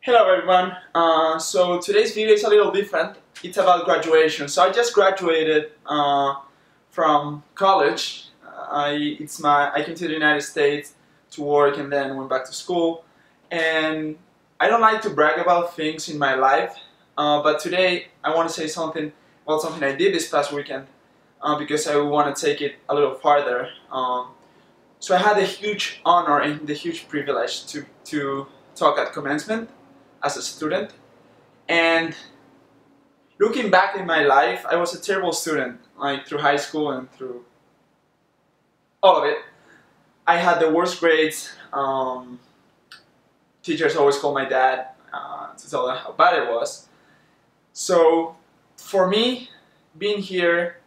Hello everyone. So today's video is a little different. It's about graduation. So I just graduated from college. I came to the United States to work and then went back to school. And I don't like to brag about things in my life, but today I want to say something about something I did this past weekend because I want to take it a little farther. So I had the huge honor and the huge privilege to talk at commencement as a student, and looking back in my life, I was a terrible student, like through high school and through all of it. I had the worst grades. Teachers always called my dad to tell them how bad it was. So for me, being here,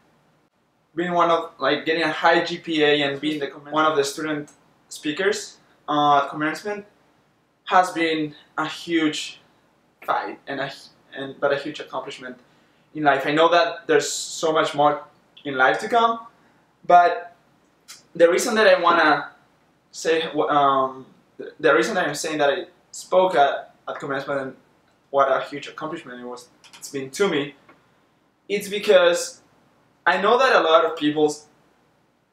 being getting a high GPA and being one of the student speakers at commencement has been a huge fight but a huge accomplishment in life. I know that there's so much more in life to come, but the reason that I wanna say the reason that I'm saying that I spoke at commencement and what a huge accomplishment it's been to me, it's because I know that a lot of people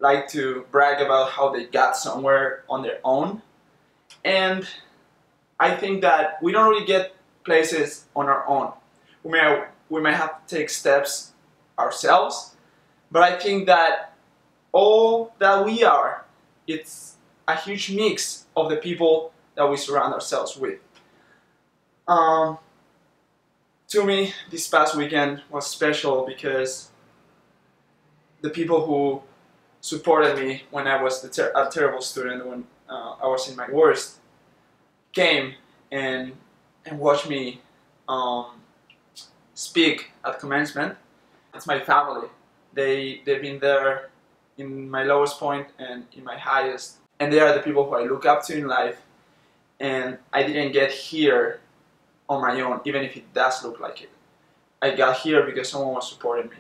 like to brag about how they got somewhere on their own, and I think that we don't really get places on our own. We may have to take steps ourselves, but I think that all that we are, it's a huge mix of the people that we surround ourselves with. To me, this past weekend was special because the people who supported me when I was a terrible student, when I was in my worst, came and watched me speak at commencement. It's my family. They've been there in my lowest point and in my highest, and they are the people who I look up to in life. And I didn't get here on my own, even if it does look like it. I got here because someone was supporting me.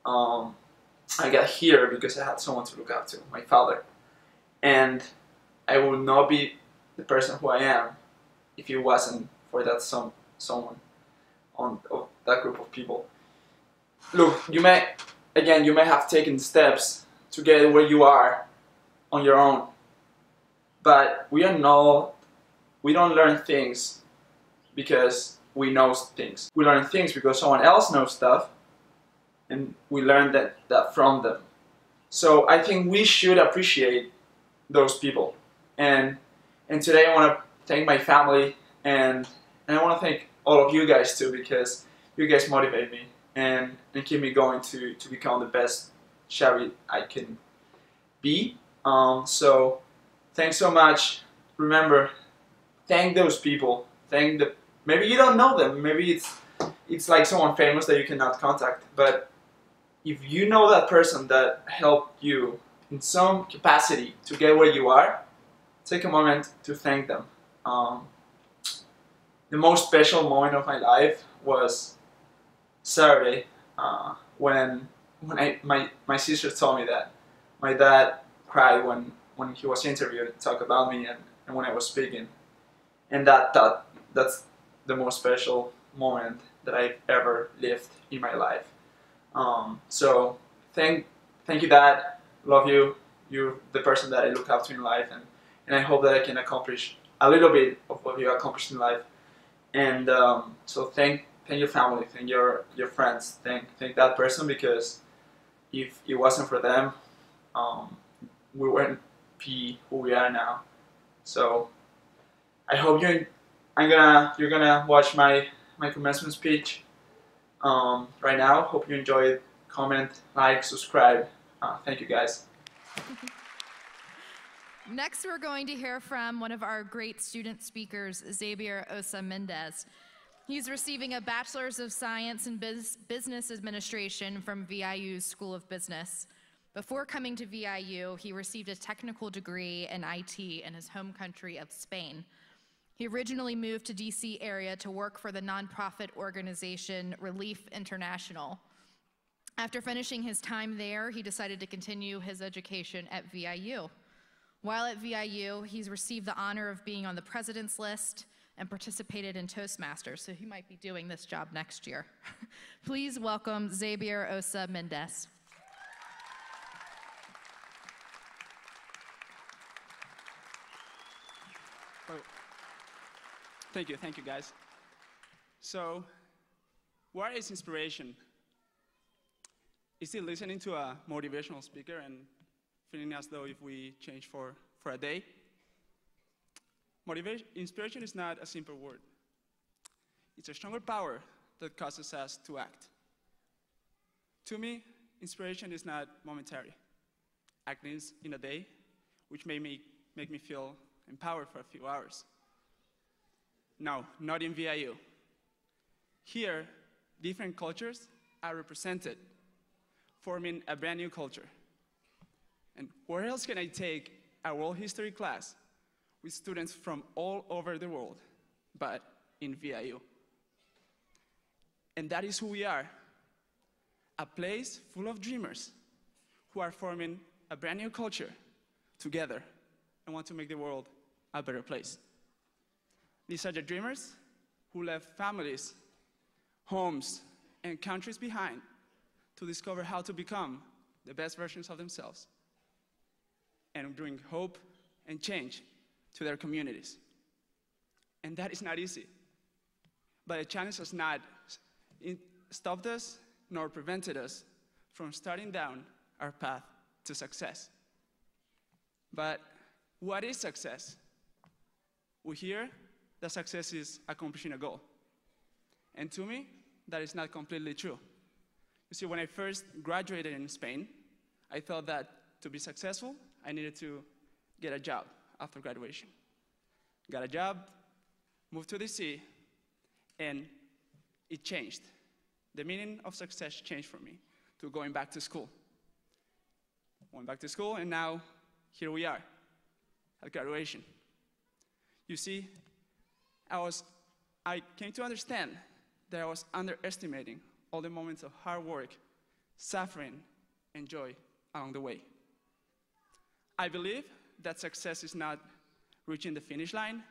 I got here because I had someone to look up to, my father. And I would not be the person who I am if it wasn't for that someone of that group of people. Look, you may have taken steps to get where you are on your own, but we don't learn things because we know things. We learn things because someone else knows stuff, and we learn that from them. So I think we should appreciate those people. And today I want to thank my family, and I want to thank all of you guys too, because you guys motivate me and keep me going to become the best Xavi I can be. So thanks so much. Remember, thank those people. Maybe you don't know them. Maybe it's like someone famous that you cannot contact. But if you know that person that helped you in some capacity to get where you are, take a moment to thank them. The most special moment of my life was Saturday when my sister told me that my dad cried when he was interviewed to talk about me and when I was speaking, and that's the most special moment that I've ever lived in my life. So thank you, Dad. Love you. You're the person that I look up to in life, and I hope that I can accomplish a little bit of what you accomplished in life. And so thank your family, thank your friends, thank that person, because if it wasn't for them, we wouldn't be who we are now. So I hope you're gonna watch my commencement speech right now. Hope you enjoy it. Comment, like, subscribe. Thank you, guys. Next, we're going to hear from one of our great student speakers, Xavier Osa Mendez. He's receiving a Bachelor's of Science in Business Administration from VIU's School of Business. Before coming to VIU, he received a technical degree in IT in his home country of Spain. He originally moved to DC area to work for the nonprofit organization Relief International. After finishing his time there, he decided to continue his education at VIU. While at VIU, he's received the honor of being on the President's List, and participated in Toastmasters, so he might be doing this job next year. Please welcome Xavier Osa Mendez. Thank you guys. So, what is inspiration? Is it listening to a motivational speaker and feeling as though if we change for a day? Inspiration is not a simple word. It's a stronger power that causes us to act. To me, inspiration is not momentary. Acting in a day, which may make me feel empowered for a few hours. No, not in VIU. Here, different cultures are represented, forming a brand new culture. And where else can I take a world history class with students from all over the world, but in VIU? And that is who we are, a place full of dreamers who are forming a brand new culture together and want to make the world a better place. These are the dreamers who left families, homes, and countries behind to discover how to become the best versions of themselves and bring hope and change to their communities. And that is not easy. But the challenge has not stopped us nor prevented us from starting down our path to success. But what is success? We hear that success is accomplishing a goal. And to me, that is not completely true. You see, when I first graduated in Spain, I thought that to be successful, I needed to get a job after graduation. Got a job, moved to DC, and it changed. The meaning of success changed for me to going back to school. Went back to school, and now here we are at graduation. You see, I came to understand that I was underestimating all the moments of hard work, suffering, and joy along the way. I believe that success is not reaching the finish line,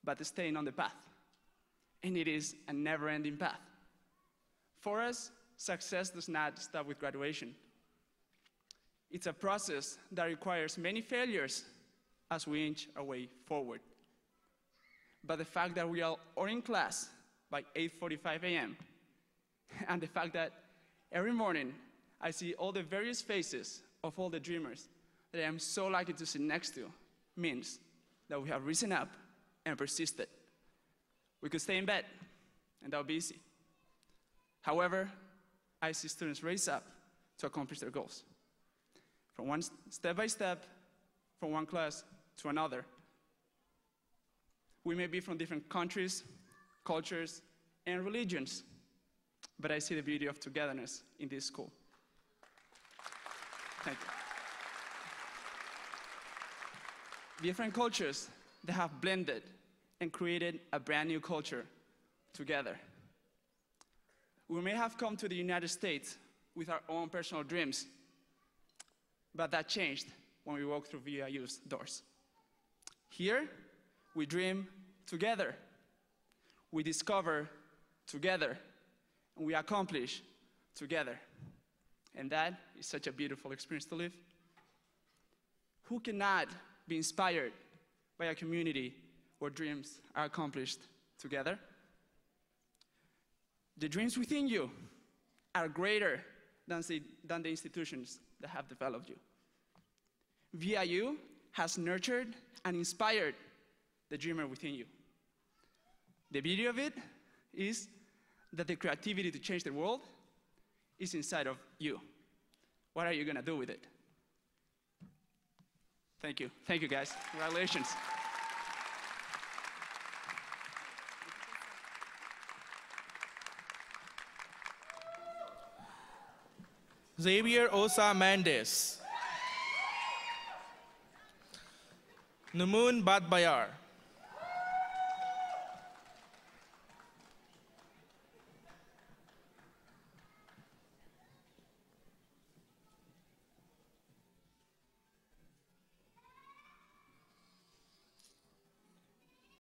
but staying on the path. And it is a never-ending path. For us, success does not stop with graduation. It's a process that requires many failures as we inch our way forward. But the fact that we are all in class by 8:45 a.m., and the fact that every morning I see all the various faces of all the dreamers that I am so lucky to sit next to, means that we have risen up and persisted. We could stay in bed, and that would be easy. However, I see students raise up to accomplish their goals. From one step by step, from one class to another. We may be from different countries, cultures, and religions, but I see the beauty of togetherness in this school. Thank you. Different cultures that have blended and created a brand new culture together. We may have come to the United States with our own personal dreams, but that changed when we walked through VIU's doors. Here, we dream together, we discover together, and we accomplish together. And that is such a beautiful experience to live. Who cannot be inspired by a community where dreams are accomplished together? The dreams within you are greater than the institutions that have developed you. VIU has nurtured and inspired the dreamer within you. The beauty of it is that the creativity to change the world is inside of you. What are you going to do with it? Thank you. Thank you, guys. Congratulations. Xavier Osa Mendez. Numun Badbayar.